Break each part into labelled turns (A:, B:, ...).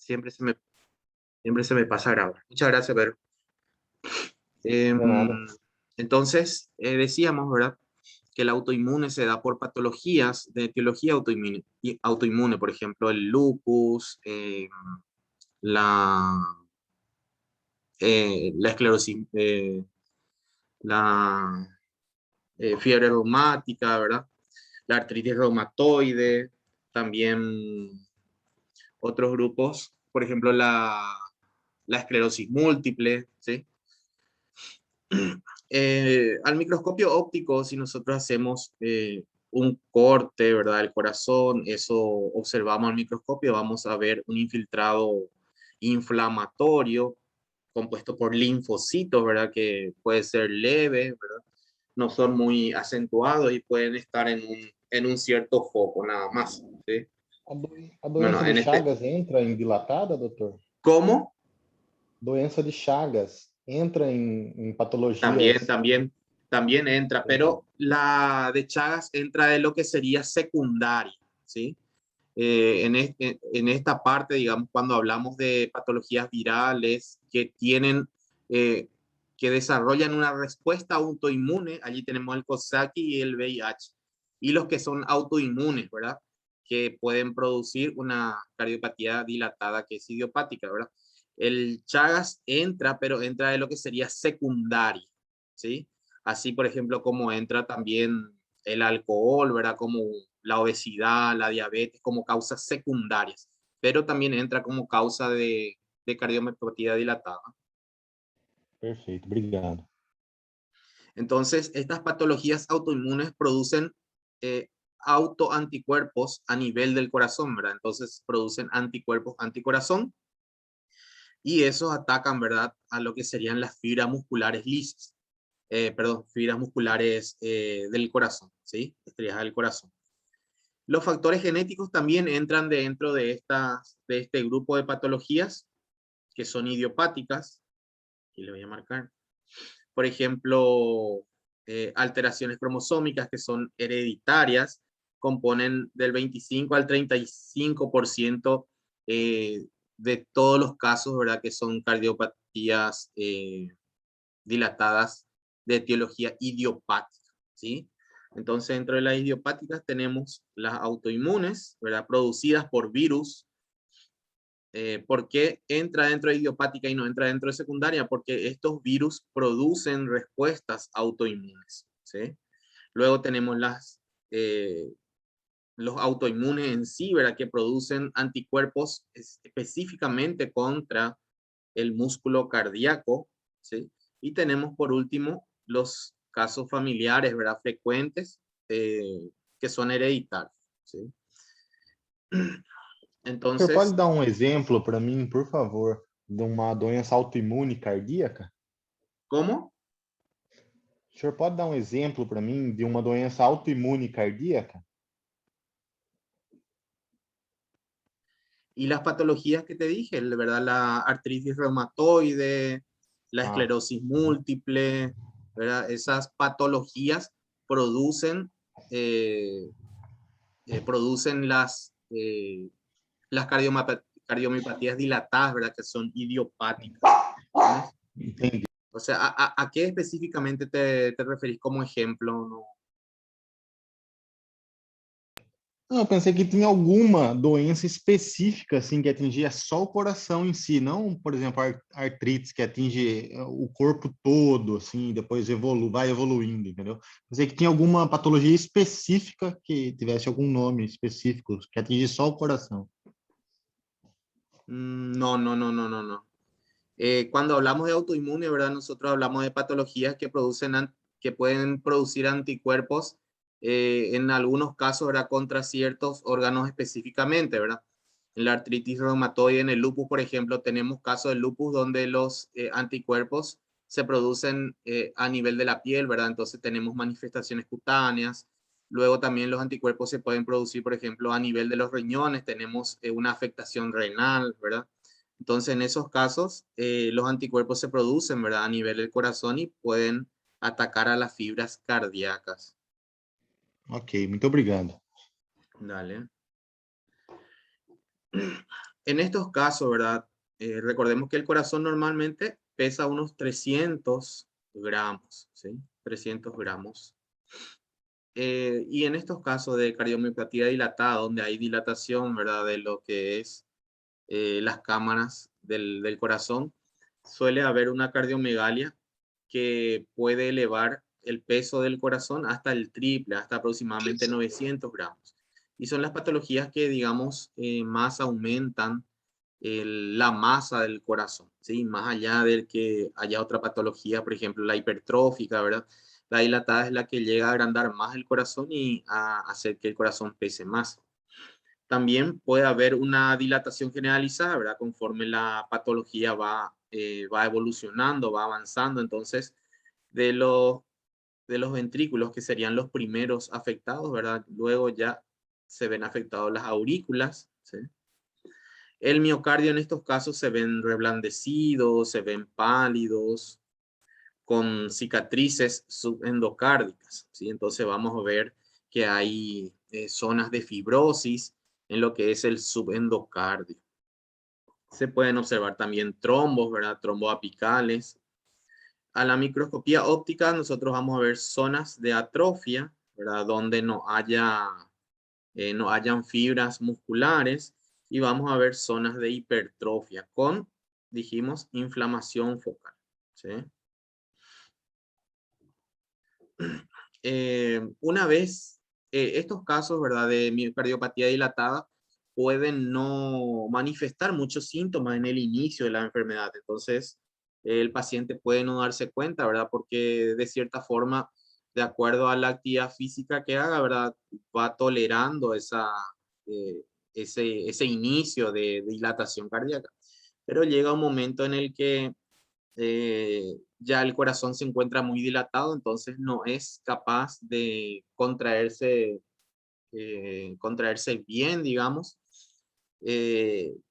A: siempre siempre se me pasa a grabar. Muchas gracias, Pedro.
B: De nada.
A: Entonces, decíamos, ¿verdad? Que el autoinmune se da por patologías de etiología autoinmune, por ejemplo, el lupus, la, la esclerosis, la fiebre reumática, ¿verdad? La artritis reumatoide, también otros grupos, por ejemplo, la esclerosis múltiple, ¿sí? Al microscopio óptico, si nosotros hacemos un corte, ¿verdad? El corazón, eso observamos al microscopio, vamos a ver un infiltrado inflamatorio compuesto por linfocitos, ¿verdad? Que puede ser leve, ¿verdad? No son muy acentuados y pueden estar en un cierto foco, nada más, ¿sí?
B: A
A: Bueno,
B: doença de
A: en este...
B: Chagas entra em dilatada, doutor?
A: ¿Cómo?
B: Doença de Chagas entra em
A: También,
B: patologias?
A: también entra, pero la de Chagas entra de lo que sería secundaria, ¿sí? En esta parte, digamos, cuando hablamos de patologías virales que tienen, eh, que desarrollan una respuesta autoinmune, allí tenemos el Coxsackie y el VIH, y los que son autoinmunes, ¿verdad? Que pueden producir una cardiopatía dilatada que es idiopática, ¿verdad? El Chagas entra, pero entra de lo que sería secundaria, ¿sí? Así, por ejemplo, como entra también el alcohol, ¿verdad? Como la obesidad, la diabetes, como causas secundarias, pero también entra como causa de cardiopatía dilatada.
B: Perfeito, obrigado.
A: Entonces, estas patologías autoinmunes producen autoanticuerpos a nivel del corazón, ¿verdad? Entonces, producen anticuerpos anticorazón y esos atacan, ¿verdad? A lo que serían las fibras musculares lisas. Perdón, fibras musculares del corazón, ¿sí? Estrellas del corazón. Los factores genéticos también entran dentro de este grupo de patologías que son idiopáticas. Aquí le voy a marcar. Por ejemplo, alteraciones cromosómicas que son hereditarias, componen del 25 al 35% de todos los casos, ¿verdad? Que son cardiopatías dilatadas de etiología idiopática, ¿sí? Entonces, dentro de las idiopáticas tenemos las autoinmunes, ¿verdad? Producidas por virus. ¿Por qué entra dentro de idiopática y no entra dentro de secundaria? Porque estos virus producen respuestas autoinmunes, ¿sí? Luego tenemos los autoinmunes en sí, ¿verdad? Que producen anticuerpos específicamente contra el músculo cardíaco, ¿sí? Y tenemos por último los casos familiares, ¿verdad? Frecuentes que son hereditarios, ¿sí?
B: O senhor pode
A: Entonces,
B: dar exemplo para mim, por favor, de uma doença autoimune cardíaca?
A: ¿cómo?
B: O senhor pode dar exemplo para mim de uma doença autoimune cardíaca?
A: Y las patologías que te dije, ¿verdad? La artritis reumatoide, la
B: Ah,
A: esclerosis múltiple, ¿verdad? Esas patologías producen, eh, producen las cardiomiopatías dilatadas, ¿verdad? Que son idiopáticas. ¿Entiendes?
B: entendi.
A: O sea, ¿a qué específicamente te referís como ejemplo? ¿No?
B: Não, eu pensei que tinha alguma doença específica, assim, que atingia só o coração em si, não, por exemplo, artrites que atinge o corpo todo, assim, depois vai evoluindo, entendeu? Pensei que tinha alguma patologia específica que tivesse algum nome específico, que atinge só o coração.
A: No, no, no, no, no, no. Cuando hablamos de autoinmune, ¿verdad? Nosotros hablamos de patologías que que pueden producir anticuerpos en algunos casos, ¿verdad? Contra ciertos órganos específicamente, ¿verdad? En la artritis reumatoide, en el lupus, por ejemplo, tenemos casos de lupus donde los anticuerpos se producen a nivel de la piel, ¿verdad? Entonces tenemos manifestaciones cutáneas. Luego también los anticuerpos se pueden producir, por ejemplo, a nivel de los riñones, tenemos una afectación renal, ¿verdad? Entonces, en esos casos, los anticuerpos se producen, ¿verdad? A nivel del corazón y pueden atacar a las fibras cardíacas.
B: Ok, muito obrigado.
A: Dale. En estos casos, ¿verdad? Recordemos que el corazón normalmente pesa unos 300 gramos, ¿sí? 300 gramos. Y en estos casos de cardiomiopatía dilatada, donde hay dilatación, ¿verdad? De lo que es las cámaras del corazón, suele haber una cardiomegalia que puede elevar el peso del corazón hasta el triple, hasta aproximadamente 900 gramos. Y son las patologías que, digamos, más aumentan la masa del corazón, ¿sí? Más allá de que haya otra patología, por ejemplo, la hipertrófica, ¿verdad? La dilatada es la que llega a agrandar más el corazón y a hacer que el corazón pese más. También puede haber una dilatación generalizada, ¿verdad? Conforme la patología va evolucionando, va avanzando. Entonces, de los, de los ventrículos, que serían los primeros afectados, ¿verdad? Luego ya se ven afectados las aurículas, ¿sí? El miocardio en estos casos se ven reblandecidos, se ven pálidos, con cicatrices subendocárdicas, ¿sí? Entonces vamos a ver que hay zonas de fibrosis en lo que es el subendocardio. Se pueden observar también trombos, ¿verdad? Trombos apicales. A la microscopía óptica nosotros vamos a ver zonas de atrofia, ¿verdad? Donde no hayan fibras musculares, y vamos a ver zonas de hipertrofia con, dijimos, inflamación focal, ¿sí? Una vez estos casos, ¿verdad? De miocardiopatía dilatada pueden no manifestar muchos síntomas en el inicio de la enfermedad. Entonces, el paciente puede no darse cuenta, ¿verdad? Porque de cierta forma, de acuerdo a la actividad física que haga, ¿verdad? Va tolerando eh, ese inicio de dilatación cardíaca. Pero llega un momento en el que ya el corazón se encuentra muy dilatado, entonces no es capaz de contraerse bien, digamos.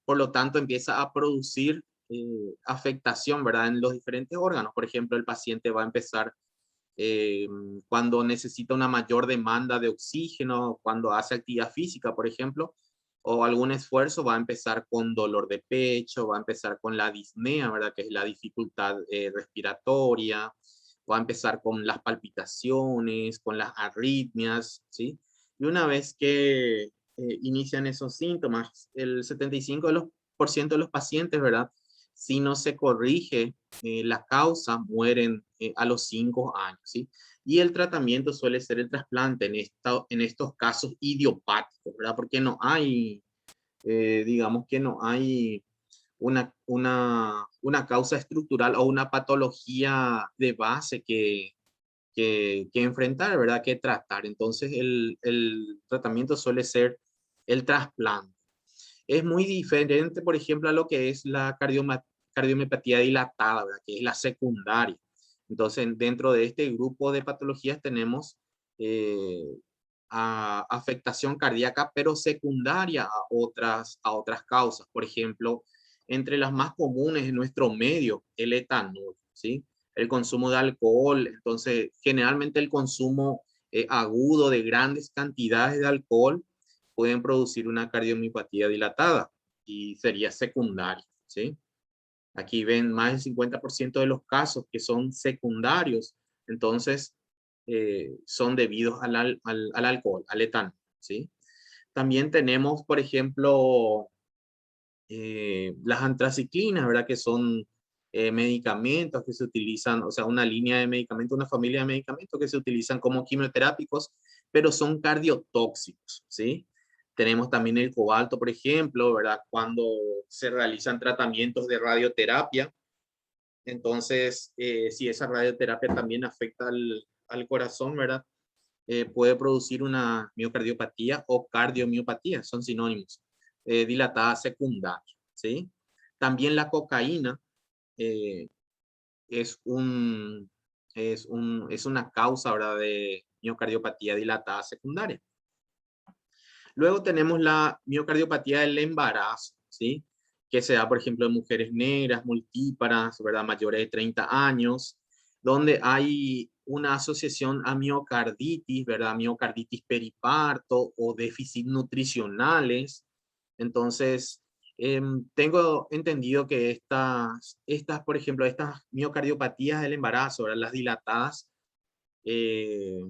A: Por lo tanto, empieza a producir afectación, ¿verdad? En los diferentes órganos. Por ejemplo, el paciente va a empezar eh, cuando necesita una mayor demanda de oxígeno, cuando hace actividad física, por ejemplo, o algún esfuerzo, va a empezar con dolor de pecho, va a empezar con la disnea, ¿verdad? Que es la dificultad respiratoria, va a empezar con las palpitaciones, con las arritmias, ¿sí? Y una vez que inician esos síntomas, el 75% de los pacientes, ¿verdad? Si no se corrige la causa, mueren a los 5 años, ¿sí? Y el tratamiento suele ser el trasplante en estos casos idiopáticos, ¿verdad? Porque no hay, digamos que no hay una causa estructural o una patología de base que enfrentar, ¿verdad? Que tratar. Entonces, el tratamiento suele ser el trasplante. Es muy diferente, por ejemplo, a lo que es la cardiomiopatía dilatada, ¿verdad? Que es la secundaria. Entonces, dentro de este grupo de patologías tenemos eh, afectación cardíaca, pero secundaria a otras causas. Por ejemplo, entre las más comunes en nuestro medio, el etanol, ¿sí? El consumo de alcohol. Entonces, generalmente el consumo agudo de grandes cantidades de alcohol pueden producir una cardiomiopatía dilatada y sería secundaria, ¿sí? Aquí ven más del 50% de los casos que son secundarios, entonces son debidos al alcohol, al etanol, ¿sí? También tenemos, por ejemplo, las antraciclinas, ¿verdad? Que son medicamentos que se utilizan, o sea, una línea de medicamentos, una familia de medicamentos que se utilizan como quimioterápicos, pero son cardiotóxicos, ¿sí? Tenemos también el cobalto, por ejemplo, ¿verdad? Cuando se realizan tratamientos de radioterapia, entonces, si esa radioterapia también afecta al corazón, ¿verdad? Puede producir una miocardiopatía o cardiomiopatía, son sinónimos, dilatada secundaria, ¿sí? También la cocaína eh, es, un, es una causa, ¿verdad? De miocardiopatía dilatada secundaria. Luego tenemos la miocardiopatía del embarazo, ¿sí? Que se da, por ejemplo, en mujeres negras, multíparas, ¿verdad? Mayores de 30 años, donde hay una asociación a miocarditis, ¿verdad? Miocarditis periparto o déficit nutricionales. Entonces, Tengo entendido que por ejemplo, estas miocardiopatías del embarazo, ¿verdad? Las dilatadas, eh,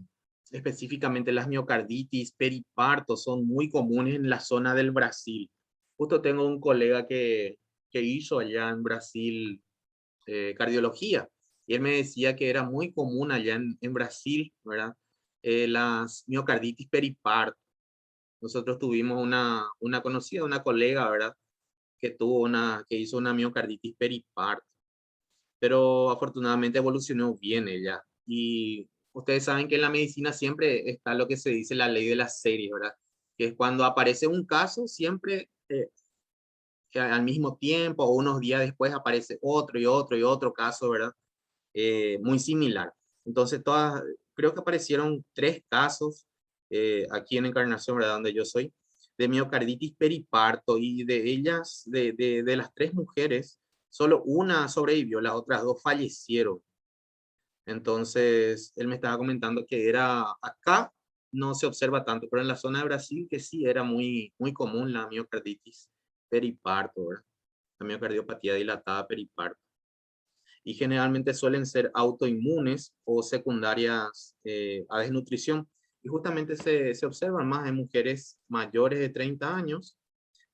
A: específicamente las miocarditis, periparto, son muy comunes en la zona del Brasil. Justo tengo un colega que hizo allá en Brasil cardiología y él me decía que era muy común allá en Brasil, ¿verdad? Las miocarditis periparto. Nosotros tuvimos una conocida, una colega, ¿verdad? Que hizo una miocarditis periparto, pero afortunadamente evolucionó bien ella. Y ustedes saben que en la medicina siempre está lo que se dice la ley de la serie, ¿verdad? Que es cuando aparece un caso, siempre que al mismo tiempo o unos días después aparece otro y otro y otro caso, ¿verdad? Muy similar. Entonces, creo que aparecieron 3 casos aquí en Encarnación, ¿verdad? Donde yo soy, de miocarditis periparto, y de ellas, de las 3 mujeres, solo una sobrevivió, las otras 2 fallecieron. Entonces, él me estaba comentando que era acá, no se observa tanto, pero en la zona de Brasil que sí era muy, muy común la miocarditis periparto, ¿verdad? La miocardiopatía dilatada periparto. Y generalmente suelen ser autoinmunes o secundarias a desnutrición. Y justamente se observan más en mujeres mayores de 30 años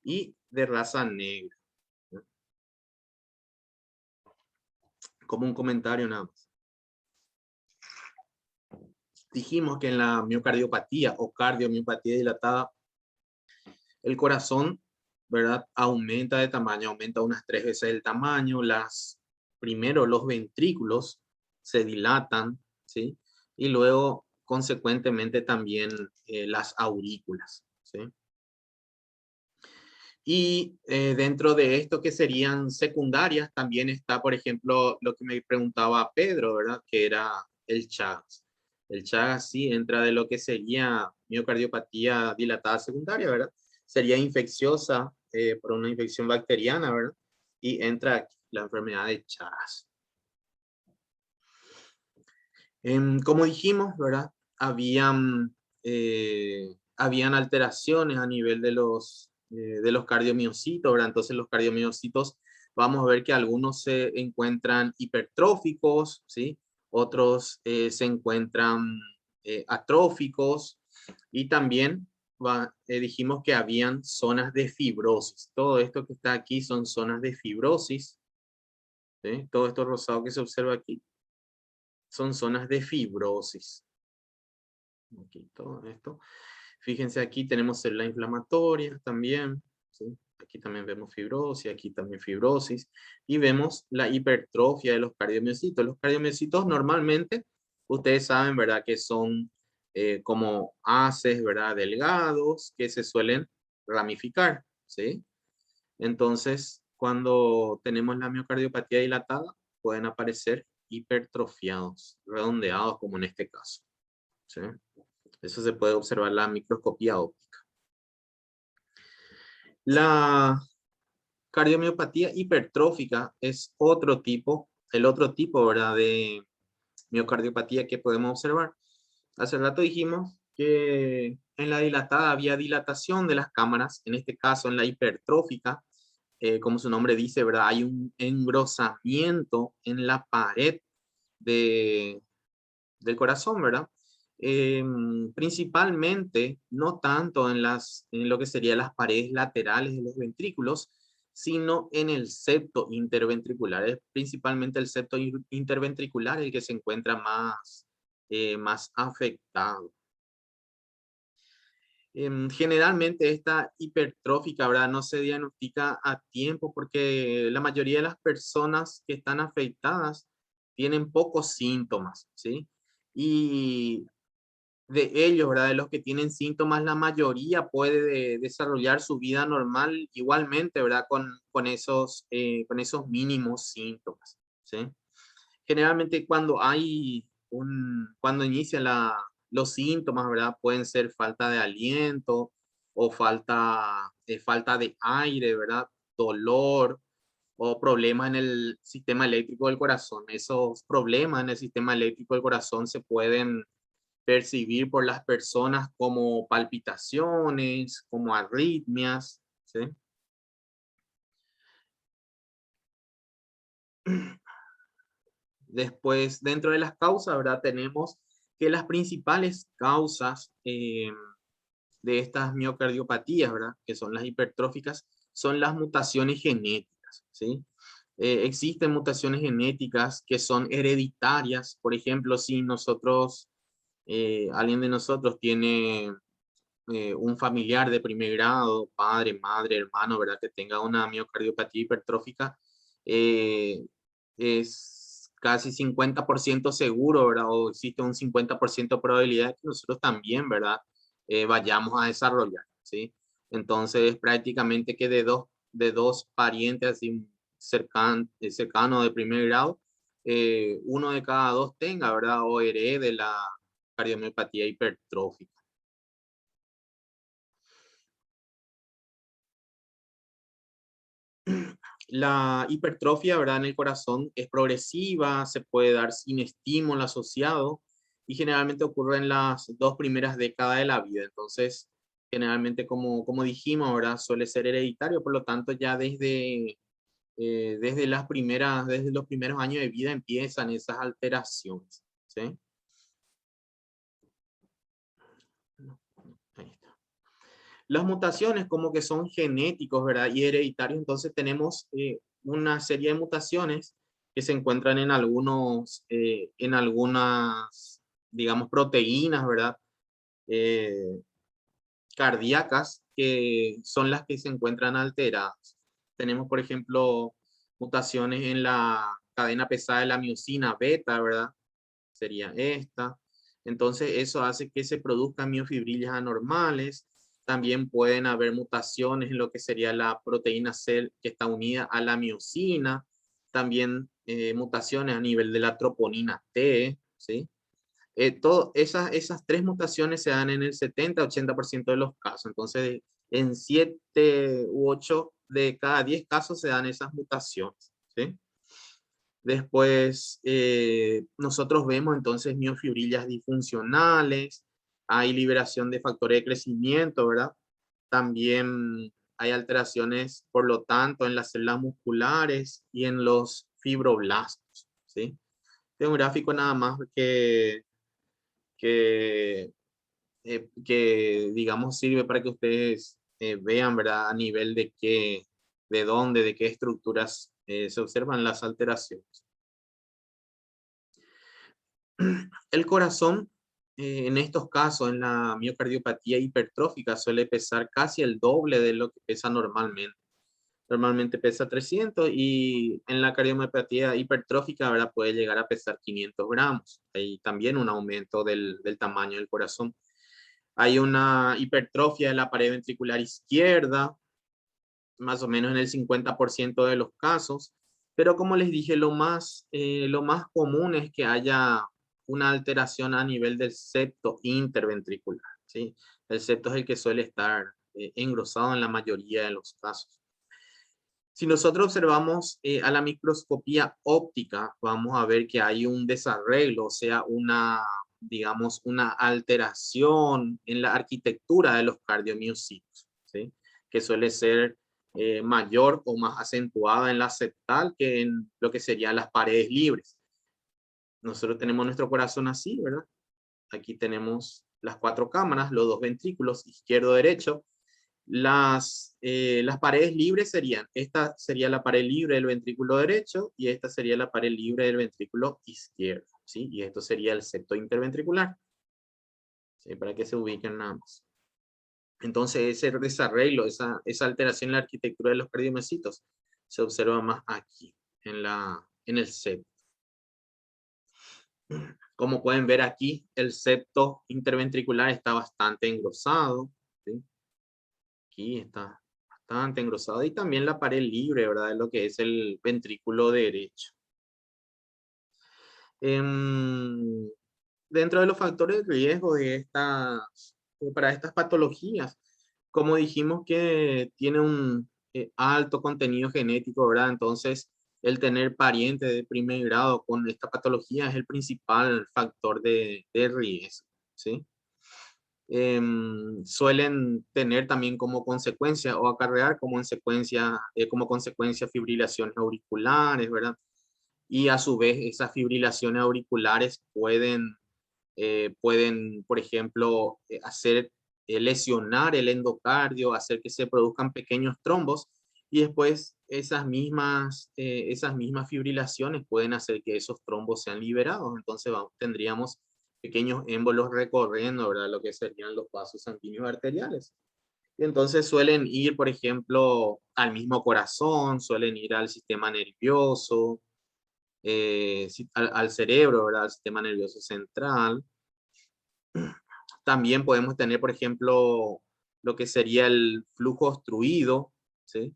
A: y de raza negra, ¿no? Como un comentario nada más. Dijimos que en la miocardiopatía o cardiomiopatía dilatada, el corazón, ¿verdad? Aumenta de tamaño, aumenta unas 3 veces el tamaño. Primero los ventrículos se dilatan, ¿sí? Y luego, consecuentemente, también las aurículas, ¿sí? Y dentro de esto que serían secundarias, también está, por ejemplo, lo que me preguntaba Pedro, ¿verdad? Que era el Chagas. El Chagas sí entra de lo que sería miocardiopatía dilatada secundaria, ¿verdad? Sería infecciosa por una infección bacteriana, ¿verdad? Y entra aquí la enfermedad de Chagas. Como dijimos, ¿verdad? Habían alteraciones a nivel de los cardiomiocitos, ¿verdad? Entonces los cardiomiocitos, vamos a ver que algunos se encuentran hipertróficos, ¿sí? Otros se encuentran atróficos, y también dijimos que habían zonas de fibrosis. Todo esto que está aquí son zonas de fibrosis, ¿sí? Todo esto rosado que se observa aquí son zonas de fibrosis. Aquí todo esto. Fíjense, aquí tenemos células inflamatorias también, ¿sí? Aquí también vemos fibrosis, aquí también fibrosis, y vemos la hipertrofia de los cardiomiocitos. Los cardiomiocitos normalmente, ustedes saben, ¿verdad? Que son como haces, ¿verdad? Delgados, que se suelen ramificar, ¿sí? Entonces, cuando tenemos la miocardiopatía dilatada, pueden aparecer hipertrofiados, redondeados, como en este caso, ¿sí? Eso se puede observar en la microscopía óptica. La cardiomiopatía hipertrófica es el otro tipo, ¿verdad? De miocardiopatía que podemos observar. Hace rato dijimos que en la dilatada había dilatación de las cámaras, en este caso en la hipertrófica, como su nombre dice, ¿verdad? Hay un engrosamiento en la pared del corazón, ¿verdad? Principalmente, no tanto en lo que serían las paredes laterales de los ventrículos, sino en el septo interventricular. Es principalmente el septo interventricular el que se encuentra más afectado. Generalmente esta hipertrófica, ¿verdad? No se diagnostica a tiempo porque la mayoría de las personas que están afectadas tienen pocos síntomas, ¿sí? Y de ellos, ¿verdad? De los que tienen síntomas, la mayoría puede desarrollar su vida normal igualmente, ¿verdad? Con esos mínimos síntomas, ¿sí? Generalmente cuando inician los síntomas, ¿verdad? Pueden ser falta de aliento o falta de aire, ¿verdad? Dolor o problemas en el sistema eléctrico del corazón. Esos problemas en el sistema eléctrico del corazón se pueden percibir por las personas como palpitaciones, como arritmias, ¿sí? Después, dentro de las causas, ¿verdad? Tenemos que las principales causas de estas miocardiopatías, ¿verdad? Que son las hipertróficas, son las mutaciones genéticas, ¿sí? Existen mutaciones genéticas que son hereditarias. Por ejemplo, si nosotros, alguien de nosotros tiene un familiar de primer grado, padre, madre, hermano, ¿verdad? Que tenga una miocardiopatía hipertrófica, eh, es casi 50% seguro, ¿verdad? O existe un 50% de probabilidad de que nosotros también, ¿verdad? Vayamos a desarrollar, ¿sí? Entonces, prácticamente que de dos parientes así cercanos de primer grado, uno de cada dos tenga, ¿verdad? O herede la cardiomiopatía hipertrófica. La hipertrofia, ¿verdad? En el corazón es progresiva, se puede dar sin estímulo asociado y generalmente ocurre en las 2 primeras décadas de la vida. Entonces, generalmente, como dijimos, ¿verdad? Suele ser hereditario, por lo tanto, ya desde desde los primeros años de vida empiezan esas alteraciones, ¿sí? Ahí está. Las mutaciones como que son genéticos, ¿verdad? Y hereditarios, entonces tenemos una serie de mutaciones que se encuentran en algunas, digamos, proteínas, ¿verdad? Eh, cardíacas, que son las que se encuentran alteradas. Tenemos, por ejemplo, mutaciones en la cadena pesada de la miosina beta, ¿verdad? Sería esta. Entonces, eso hace que se produzcan miofibrillas anormales. También pueden haber mutaciones en lo que sería la proteína C que está unida a la miosina. También mutaciones a nivel de la troponina T, ¿sí? Esas 3 mutaciones se dan en el 70-80% de los casos. Entonces, en 7 u 8 de cada 10 casos se dan esas mutaciones, ¿sí? Después, nosotros vemos entonces miofibrillas disfuncionales, hay liberación de factores de crecimiento, ¿verdad? También hay alteraciones, por lo tanto, en las células musculares y en los fibroblastos, ¿sí? Este es un gráfico nada más que, digamos, sirve para que ustedes vean, ¿verdad? A nivel de dónde, de qué estructuras se observan las alteraciones. El corazón, en estos casos, en la miocardiopatía hipertrófica, suele pesar casi el doble de lo que pesa normalmente. Normalmente pesa 300 y en la cardiomiopatía hipertrófica ahora puede llegar a pesar 500 gramos. Hay también un aumento del tamaño del corazón. Hay una hipertrofia de la pared ventricular izquierda, más o menos en el 50% de los casos. Pero como les dije, lo más común es que haya una alteración a nivel del septo interventricular, ¿sí? El septo es el que suele estar engrosado en la mayoría de los casos. Si nosotros observamos a la microscopía óptica, vamos a ver que hay un desarreglo, o sea, digamos, una alteración en la arquitectura de los cardiomiocitos, ¿sí? Que suele ser mayor o más acentuada en la septal que en lo que serían las paredes libres. Nosotros tenemos nuestro corazón así, ¿verdad? Aquí tenemos las 4 cámaras, los 2 ventrículos, izquierdo-derecho. Las paredes libres serían, esta sería la pared libre del ventrículo derecho y esta sería la pared libre del ventrículo izquierdo, ¿sí? Y esto sería el septo interventricular, ¿sí? Para que se ubiquen nada más. Entonces, ese desarreglo, esa alteración en la arquitectura de los cardiomiocitos se observa más aquí, en el septo. Como pueden ver aquí, el septo interventricular está bastante engrosado, ¿sí? Aquí está bastante engrosado y también la pared libre, ¿verdad? De lo que es el ventrículo derecho. Dentro de los factores de riesgo para estas patologías, como dijimos que tiene un alto contenido genético, ¿verdad? Entonces, el tener parientes de primer grado con esta patología es el principal factor de riesgo, ¿sí? Suelen tener también como consecuencia o acarrear como consecuencia fibrilaciones auriculares, ¿verdad? y a su vez esas fibrilaciones auriculares pueden, por ejemplo, lesionar el endocardio, hacer que se produzcan pequeños trombos y después esas mismas fibrilaciones pueden hacer que esos trombos sean liberados. Entonces tendríamos pequeños émbolos recorriendo, ¿verdad? Lo que serían los vasos sanguíneos arteriales. Y entonces suelen ir, por ejemplo, al mismo corazón, suelen ir al sistema nervioso, al cerebro, ¿verdad? Al sistema nervioso central. También podemos tener, por ejemplo, lo que sería el flujo obstruido, ¿sí?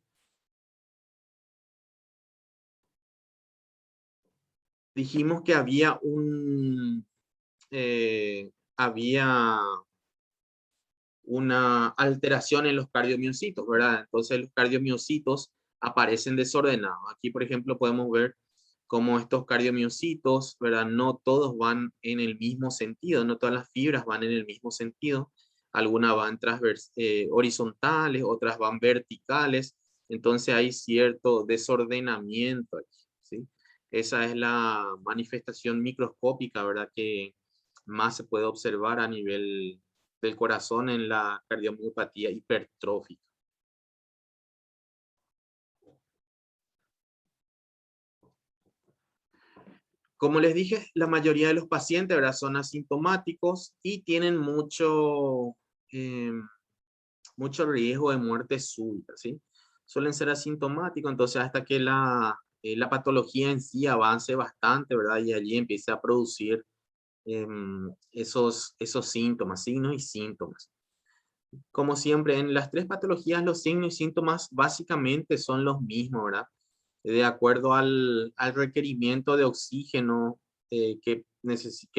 A: Dijimos que había una alteración en los cardiomiocitos, ¿verdad? Entonces los cardiomiocitos aparecen desordenados. Aquí, por ejemplo, podemos ver cómo estos cardiomiocitos, ¿verdad? No todos van en el mismo sentido, no todas las fibras van en el mismo sentido. Algunas van horizontales, otras van verticales. Entonces hay cierto desordenamiento aquí, ¿sí? Esa es la manifestación microscópica, ¿verdad? Que más se puede observar a nivel del corazón en la cardiomiopatía hipertrófica. Como les dije, la mayoría de los pacientes, ¿verdad? Son asintomáticos y tienen mucho riesgo de muerte súbita, ¿sí? Suelen ser asintomáticos, entonces hasta que la patología en sí avance bastante, ¿verdad? Y allí empiece a producir esos síntomas, signos y síntomas. Como siempre, en las tres patologías, los signos y síntomas básicamente son los mismos, ¿verdad? De acuerdo al requerimiento de oxígeno que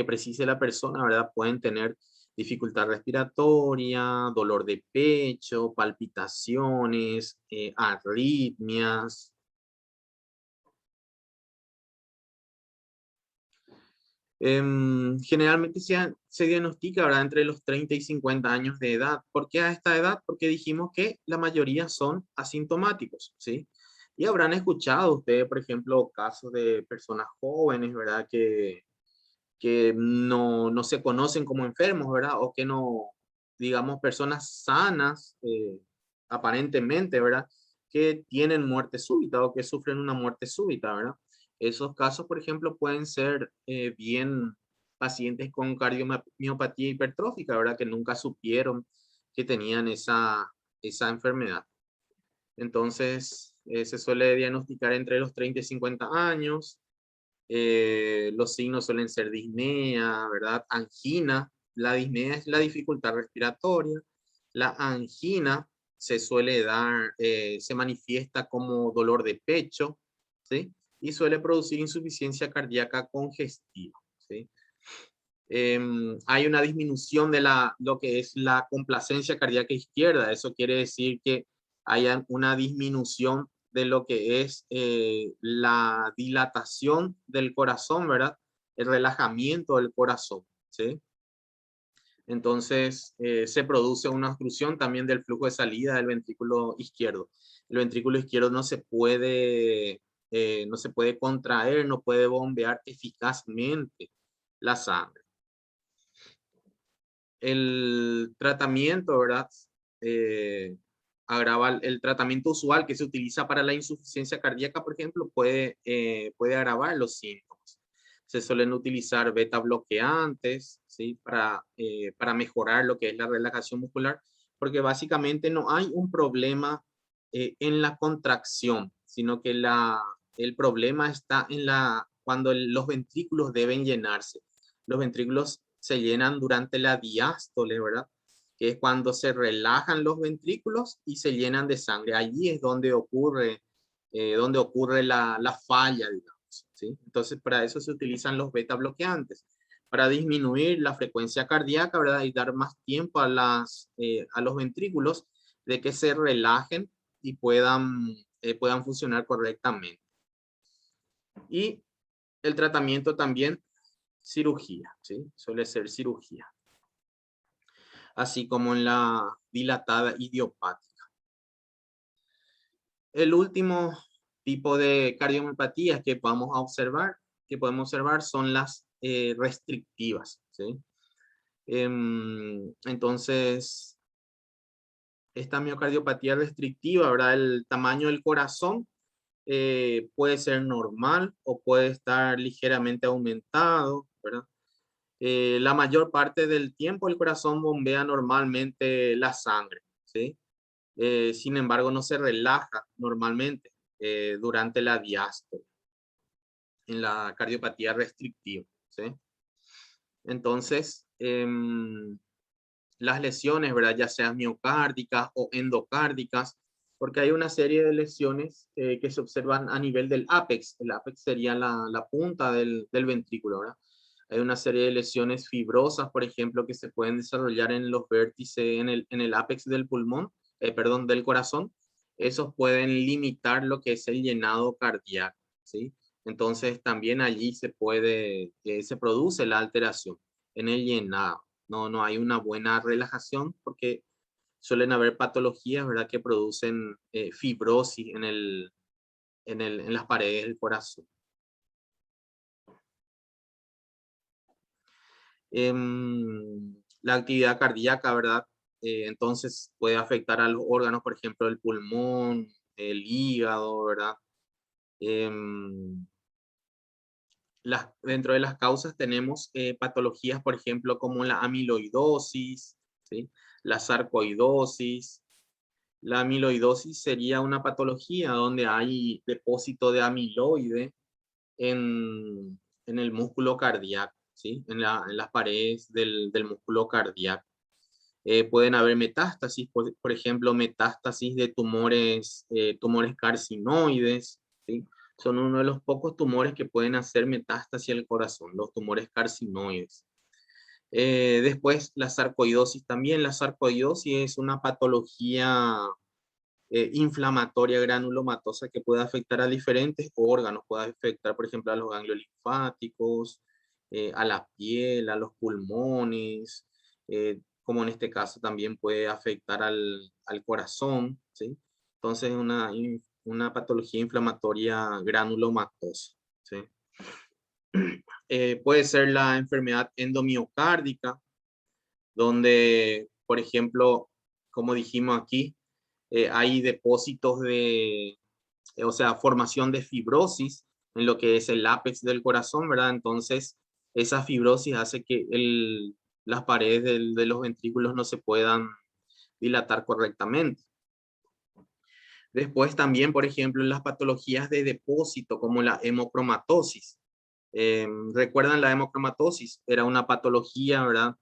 A: precise la persona, ¿verdad? Pueden tener dificultad respiratoria, dolor de pecho, palpitaciones, arritmias. Generalmente se diagnostica, ¿verdad? Entre los 30 y 50 años de edad. ¿Por qué a esta edad? Porque dijimos que la mayoría son asintomáticos, ¿sí? Y habrán escuchado ustedes, por ejemplo, casos de personas jóvenes, ¿verdad? Que no se conocen como enfermos, ¿verdad? O que no, digamos, personas sanas, aparentemente, ¿verdad? Que tienen muerte súbita o que sufren una muerte súbita, ¿verdad? Esos casos, por ejemplo, pueden ser bien pacientes con cardiomiopatía hipertrófica, ¿verdad? Que nunca supieron que tenían esa enfermedad. Entonces, se suele diagnosticar entre los 30 y 50 años. Los signos suelen ser disnea, ¿verdad? Angina. La disnea es la dificultad respiratoria. La angina se manifiesta como dolor de pecho, ¿sí? Y suele producir insuficiencia cardíaca congestiva, ¿sí? Hay una disminución de lo que es la complacencia cardíaca izquierda. Eso quiere decir que haya una disminución de lo que es la dilatación del corazón, ¿verdad? El relajamiento del corazón, ¿sí? Entonces se produce una obstrucción también del flujo de salida del ventrículo izquierdo. El ventrículo izquierdo no se puede contraer, no puede bombear eficazmente la sangre. El tratamiento, ¿verdad? El tratamiento usual que se utiliza para la insuficiencia cardíaca, por ejemplo, puede agravar los síntomas. Se suelen utilizar beta bloqueantes, ¿sí? Para mejorar lo que es la relajación muscular, porque básicamente no hay un problema en la contracción, sino que el problema está cuando los ventrículos deben llenarse. Los ventrículos se llenan durante la diástole, ¿verdad? Que es cuando se relajan los ventrículos y se llenan de sangre. Allí es donde ocurre la falla, digamos, ¿sí? Entonces, para eso se utilizan los beta bloqueantes, para disminuir la frecuencia cardíaca, ¿verdad? Y dar más tiempo a los ventrículos de que se relajen y puedan funcionar correctamente. Y el tratamiento también cirugía, ¿sí? Suele ser cirugía. Así como en la dilatada idiopática. El último tipo de cardiomiopatías que vamos a observar, que podemos observar son las restrictivas, ¿sí? Entonces, esta miocardiopatía restrictiva, ¿verdad? El tamaño del corazón puede ser normal o puede estar ligeramente aumentado, ¿verdad? La mayor parte del tiempo el corazón bombea normalmente la sangre, ¿sí? Sin embargo, no se relaja normalmente durante la diástole, en la cardiopatía restrictiva, ¿sí? Entonces, las lesiones, ¿verdad? Ya sean miocárdicas o endocárdicas, porque hay una serie de lesiones que se observan a nivel del ápex. El ápex sería la punta del ventrículo, ¿verdad? Hay una serie de lesiones fibrosas, por ejemplo, que se pueden desarrollar en los vértices, en el ápex del pulmón, perdón, del corazón. Esos pueden limitar lo que es el llenado cardíaco, ¿sí? Entonces también allí se produce la alteración en el llenado. No hay una buena relajación porque suelen haber patologías, ¿verdad?, que producen fibrosis en las paredes del corazón. La actividad cardíaca, ¿verdad? Entonces puede afectar a los órganos, por ejemplo, el pulmón, el hígado, ¿verdad? Dentro de las causas tenemos patologías, por ejemplo, como la amiloidosis, ¿sí? La sarcoidosis. La amiloidosis sería una patología donde hay depósito de amiloide en el músculo cardíaco, ¿sí? En las paredes del músculo cardíaco. Pueden haber metástasis, por ejemplo, metástasis de tumores carcinoides, ¿sí? Son uno de los pocos tumores que pueden hacer metástasis al corazón, los tumores carcinoides. Después, la sarcoidosis también. La sarcoidosis es una patología inflamatoria granulomatosa que puede afectar a diferentes órganos, puede afectar, por ejemplo, a los ganglios linfáticos, a la piel, a los pulmones, como en este caso también puede afectar al corazón, ¿sí? Entonces, una patología inflamatoria granulomatosa, ¿sí? Puede ser la enfermedad endomiocárdica, donde, por ejemplo, como dijimos aquí, hay depósitos o sea, formación de fibrosis en lo que es el ápex del corazón, ¿verdad? Entonces, esa fibrosis hace que las paredes de los ventrículos no se puedan dilatar correctamente. Después también, por ejemplo, las patologías de depósito, como la hemocromatosis. ¿Recuerdan la hemocromatosis? Era una patología, ¿verdad?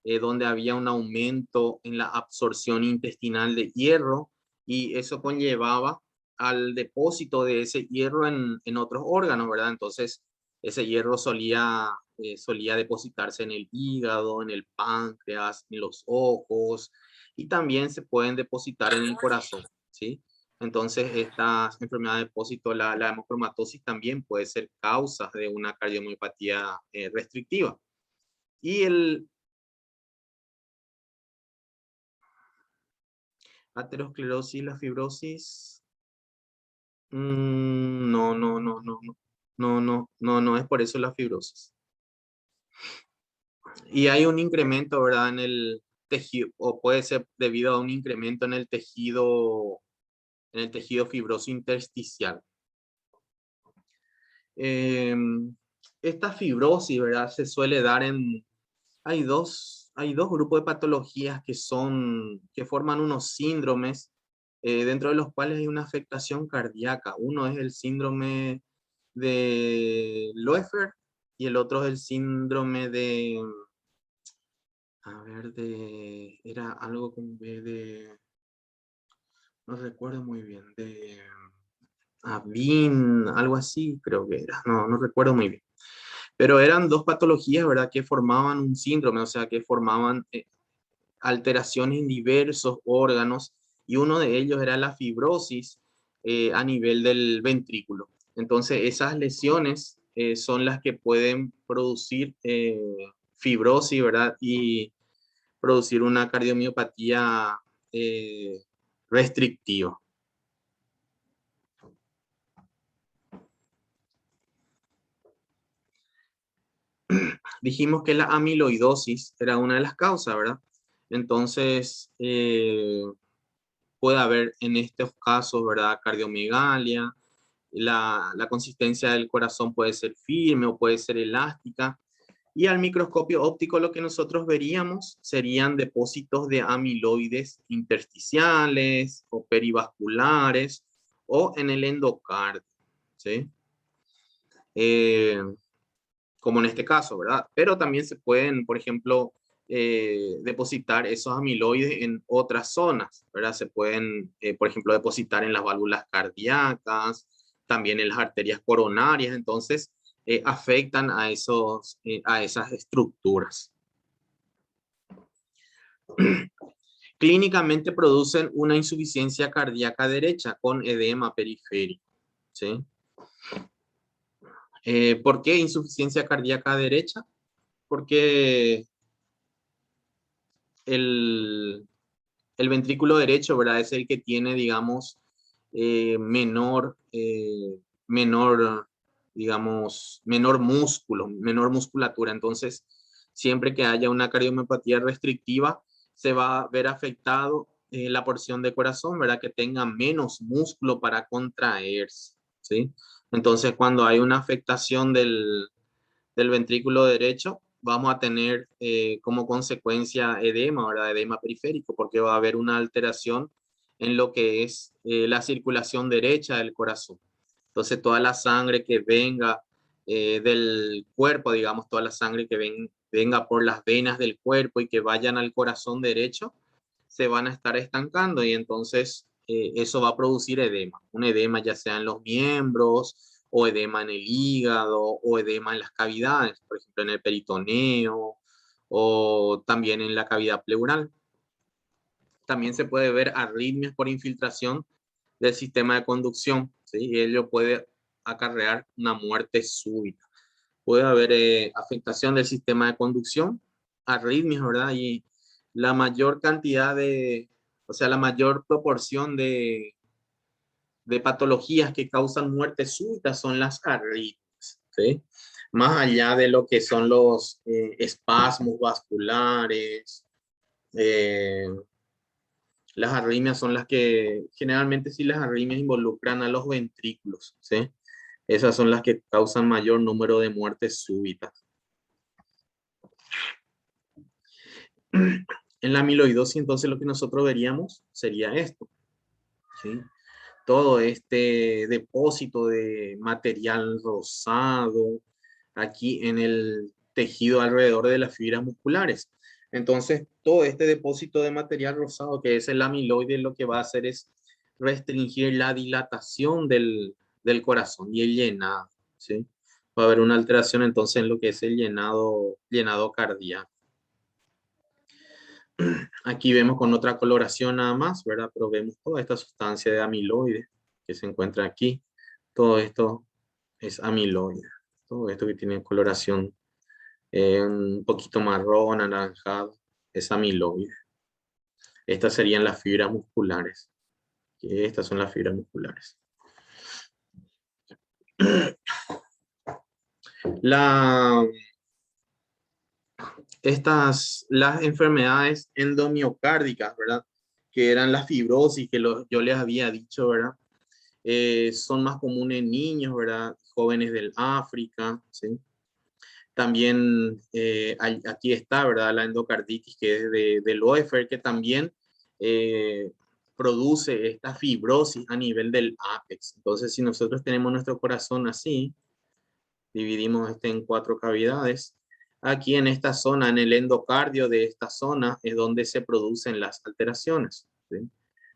A: Donde había un aumento en la absorción intestinal de hierro y eso conllevaba al depósito de ese hierro en otros órganos, ¿verdad? Entonces, ese hierro solía depositarse en el hígado, en el páncreas, en los ojos y también se pueden depositar en el corazón, ¿sí? Entonces, esta enfermedad de depósito, la hemocromatosis, también puede ser causa de una cardiomiopatía restrictiva. Y aterosclerosis, la fibrosis, no es por eso la fibrosis. Y hay un incremento, ¿verdad?, en el tejido, o puede ser debido a un incremento en el tejido fibroso intersticial. Esta fibrosis, ¿verdad?, se suele dar hay dos grupos de patologías que forman unos síndromes, dentro de los cuales hay una afectación cardíaca. Uno es el síndrome de Loeffler y el otro es el síndrome era algo como no recuerdo muy bien, de Avin, algo así creo que era, no recuerdo muy bien. Pero eran dos patologías, ¿verdad?, que formaban un síndrome, o sea, que formaban alteraciones en diversos órganos, y uno de ellos era la fibrosis a nivel del ventrículo. Entonces, esas lesiones son las que pueden producir fibrosis, ¿verdad?, y producir una cardiomiopatía restrictiva. dijimos que la amiloidosis era una de las causas, ¿verdad? Entonces, puede haber en estos casos, ¿verdad? Cardiomegalia, la consistencia del corazón puede ser firme o puede ser elástica. Y al microscopio óptico lo que nosotros veríamos serían depósitos de amiloides intersticiales o perivasculares o en el endocardio, ¿sí? Como en este caso, ¿verdad? Pero también se pueden, por ejemplo, depositar esos amiloides en otras zonas, ¿verdad? Se pueden, por ejemplo, depositar en las válvulas cardíacas, también en las arterias coronarias, entonces afectan a esas estructuras. Clínicamente producen una insuficiencia cardíaca derecha con edema periférico, ¿sí? ¿Por qué insuficiencia cardíaca derecha? Porque el, el ventrículo derecho, ¿verdad? Es el que tiene, digamos, menor, digamos, menor músculo, menor musculatura. Entonces, siempre que haya una cardiomiopatía restrictiva, se va a ver afectado la porción de corazón, ¿verdad? Que tenga menos músculo para contraerse, ¿sí? Entonces, cuando hay una afectación del ventrículo derecho, vamos a tener como consecuencia edema, ¿verdad? Edema periférico, porque va a haber una alteración en lo que es la circulación derecha del corazón. Entonces, toda la sangre que venga del cuerpo, digamos, toda la sangre que venga por las venas del cuerpo y que vayan al corazón derecho, se van a estar estancando y entonces eso va a producir edema. Un edema ya sea en los miembros, o edema en el hígado, o edema en las cavidades, por ejemplo en el peritoneo, o también en la cavidad pleural. También se puede ver arritmias por infiltración del sistema de conducción, ¿sí? Y ello puede acarrear una muerte súbita. Puede haber afectación del sistema de conducción, arritmias, ¿verdad? Y la mayor cantidad o sea, la mayor proporción de patologías que causan muerte súbita son las arritmias, ¿sí? Más allá de lo que son los espasmos vasculares, eh, las arritmias son las que, generalmente sí, las arritmias involucran a los ventrículos, ¿sí? Esas son las que causan mayor número de muertes súbitas. En la amiloidosis, entonces, lo que nosotros veríamos sería esto, ¿sí? Todo este depósito de material rosado aquí en el tejido alrededor de las fibras musculares. Entonces, todo este depósito de material rosado, que es el amiloide, lo que va a hacer es restringir la dilatación del corazón y el llenado, ¿sí? Va a haber una alteración entonces en lo que es el llenado cardíaco. Aquí vemos con otra coloración nada más, ¿verdad? Pero vemos toda esta sustancia de amiloide que se encuentra aquí. Todo esto es amiloide. Todo esto que tiene coloración un poquito marrón, anaranjado, es amiloide. Estas serían las fibras musculares. Estas son las fibras musculares. Las enfermedades endomiocárdicas, ¿verdad? Que eran la fibrosis que yo les había dicho, ¿verdad? Son más comunes en niños, ¿verdad? Jóvenes del África, ¿sí? También aquí está, ¿verdad? La endocarditis que es de Loeffler, que también produce esta fibrosis a nivel del ápex. Entonces, si nosotros tenemos nuestro corazón así, dividimos este en 4 cavidades. Aquí en esta zona, en el endocardio de esta zona, es donde se producen las alteraciones, ¿sí?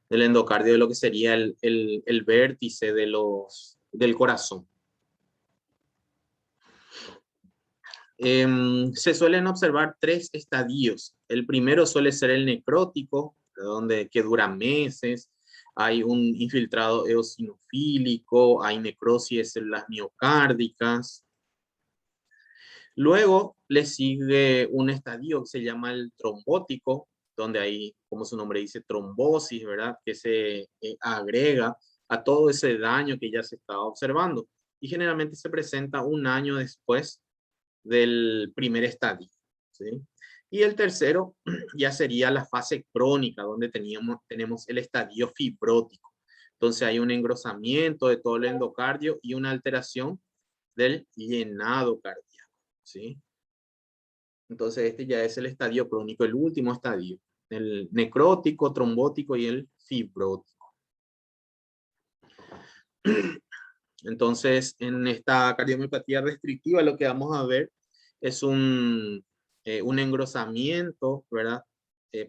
A: El endocardio de lo que sería el vértice del corazón. Se suelen observar 3 estadios. El primero suele ser el necrótico, que dura meses. Hay un infiltrado eosinofílico, hay necrosis de células miocárdicas. Luego le sigue un estadio que se llama el trombótico, donde hay, como su nombre dice, trombosis, ¿verdad? Que se agrega a todo ese daño que ya se estaba observando. Y generalmente se presenta un año después del primer estadio, ¿sí? Y el tercero ya sería la fase crónica, donde tenemos el estadio fibrótico. Entonces hay un engrosamiento de todo el endocardio y una alteración del llenado cardíaco, ¿sí? Entonces este ya es el estadio crónico, el último estadio, el necrótico, trombótico y el fibrótico. Entonces en esta cardiomiopatía restrictiva lo que vamos a ver es un engrosamiento, ¿verdad?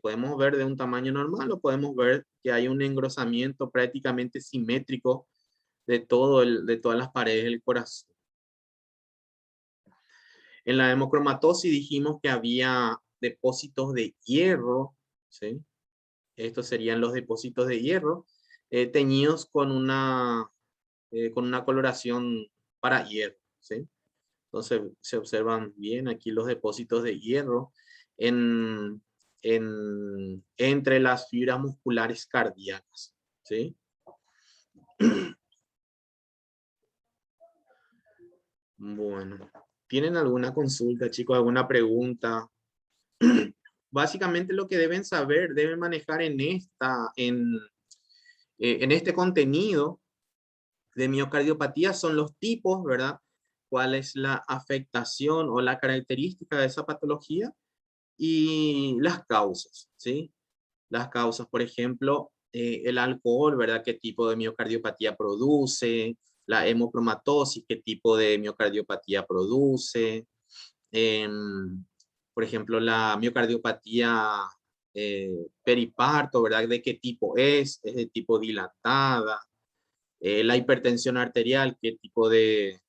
A: Podemos ver de un tamaño normal o podemos ver que hay un engrosamiento prácticamente simétrico de todas las paredes del corazón. En la hemocromatosis dijimos que había depósitos de hierro, ¿sí? Estos serían los depósitos de hierro, teñidos con una coloración para hierro, ¿sí? Entonces se observan bien aquí los depósitos de hierro entre las fibras musculares cardíacas, ¿sí? Bueno, ¿tienen alguna consulta, chicos? ¿Alguna pregunta? Básicamente lo que deben saber, deben manejar en este contenido de miocardiopatía son los tipos, ¿verdad? ¿Cuál es la afectación o la característica de esa patología? Y las causas, ¿sí? Las causas, por ejemplo, el alcohol, ¿verdad? ¿Qué tipo de miocardiopatía produce? La hemocromatosis, ¿qué tipo de miocardiopatía produce? Por ejemplo, la miocardiopatía periparto, ¿verdad? ¿De qué tipo es? ¿Es de tipo dilatada? La hipertensión arterial, ¿qué tipo de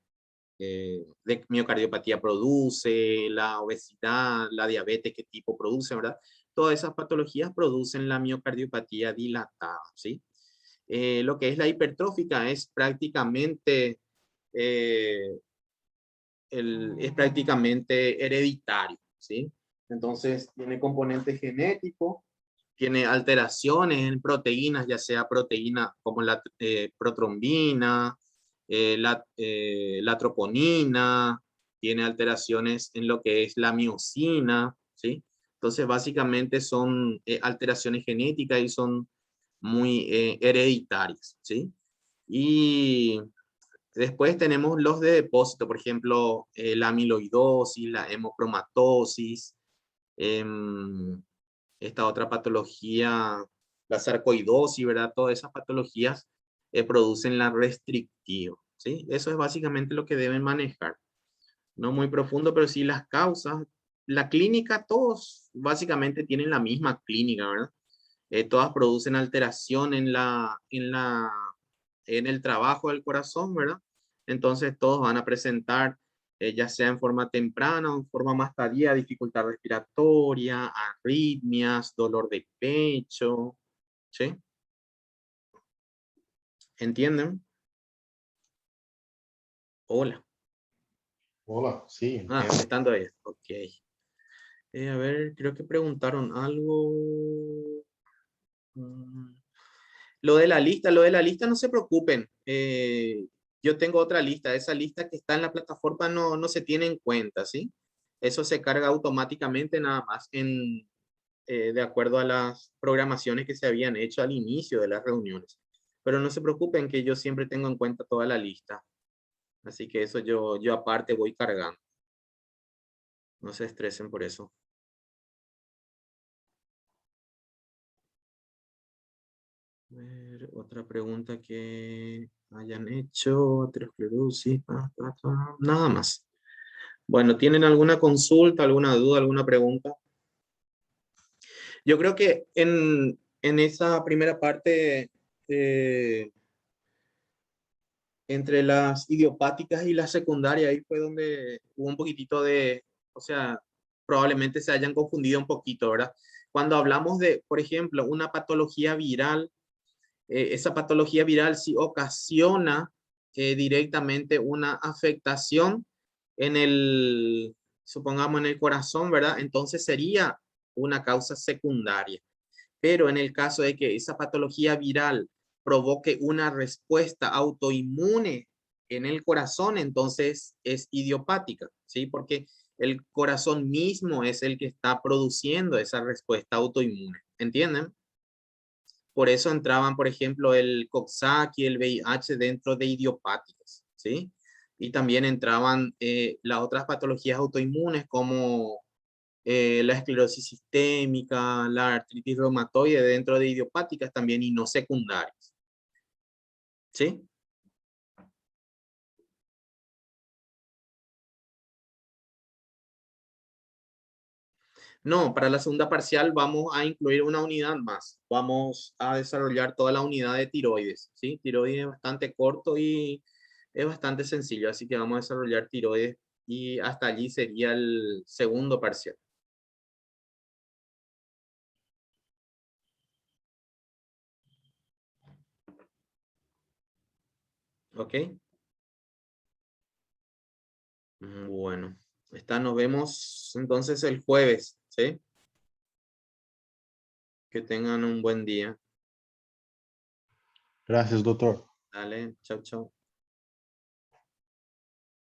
A: miocardiopatía produce? La obesidad, la diabetes, ¿qué tipo produce, verdad? Todas esas patologías producen la miocardiopatía dilatada, ¿sí? Lo que es la hipertrófica es prácticamente hereditario, ¿sí? Entonces tiene componente genético, tiene alteraciones en proteínas, ya sea proteína como la protrombina, la troponina, tiene alteraciones en lo que es la miosina, ¿sí? Entonces básicamente son alteraciones genéticas y son muy hereditarias, ¿sí? Y después tenemos los de depósito, por ejemplo, la amiloidosis, la hemocromatosis, esta otra patología, la sarcoidosis, ¿verdad? Todas esas patologías producen la restrictiva, ¿sí? Eso es básicamente lo que deben manejar. No muy profundo, pero sí las causas. La clínica, todos básicamente tienen la misma clínica, ¿verdad? Todas producen alteración en el trabajo del corazón, ¿verdad? Entonces todos van a presentar, ya sea en forma temprana o en forma más tardía, dificultad respiratoria, arritmias, dolor de pecho, ¿sí? ¿Entienden? Hola.
B: Hola, sí,
A: Ah,
B: entiendo.
A: estando ahí. Ok. A ver, creo que preguntaron algo. Mm. Lo de la lista no se preocupen. Yo tengo otra lista. Esa lista que está en la plataforma no se tiene en cuenta, ¿sí? Eso se carga automáticamente nada más de acuerdo a las programaciones que se habían hecho al inicio de las reuniones. Pero no se preocupen que yo siempre tengo en cuenta toda la lista. Así que eso yo aparte voy cargando. No se estresen por eso. A ver, otra pregunta que hayan hecho, aterosclerosis, nada más. Bueno, ¿tienen alguna consulta, alguna duda, alguna pregunta? Yo creo que en esa primera parte, entre las idiopáticas y las secundarias, ahí fue donde hubo un poquitito o sea, probablemente se hayan confundido un poquito, ¿verdad? Cuando hablamos de, por ejemplo, una patología viral, esa patología viral sí ocasiona directamente una afectación supongamos en el corazón, ¿verdad? Entonces sería una causa secundaria. Pero en el caso de que esa patología viral provoque una respuesta autoinmune en el corazón, entonces es idiopática, ¿sí? Porque el corazón mismo es el que está produciendo esa respuesta autoinmune, ¿entienden? Por eso entraban, por ejemplo, el Coxsackie y el VIH dentro de idiopáticas, ¿sí? Y también entraban las otras patologías autoinmunes como la esclerosis sistémica, la artritis reumatoide dentro de idiopáticas también y no secundarias, ¿sí? No, para la segunda parcial vamos a incluir una unidad más. Vamos a desarrollar toda la unidad de tiroides, ¿sí? Tiroides es bastante corto y es bastante sencillo, así que vamos a desarrollar tiroides y hasta allí sería el segundo parcial. ¿Ok? Bueno, nos vemos entonces el jueves, ¿sí? Que tengan un buen día.
B: Gracias, doutor.
A: Dale, chau, chau.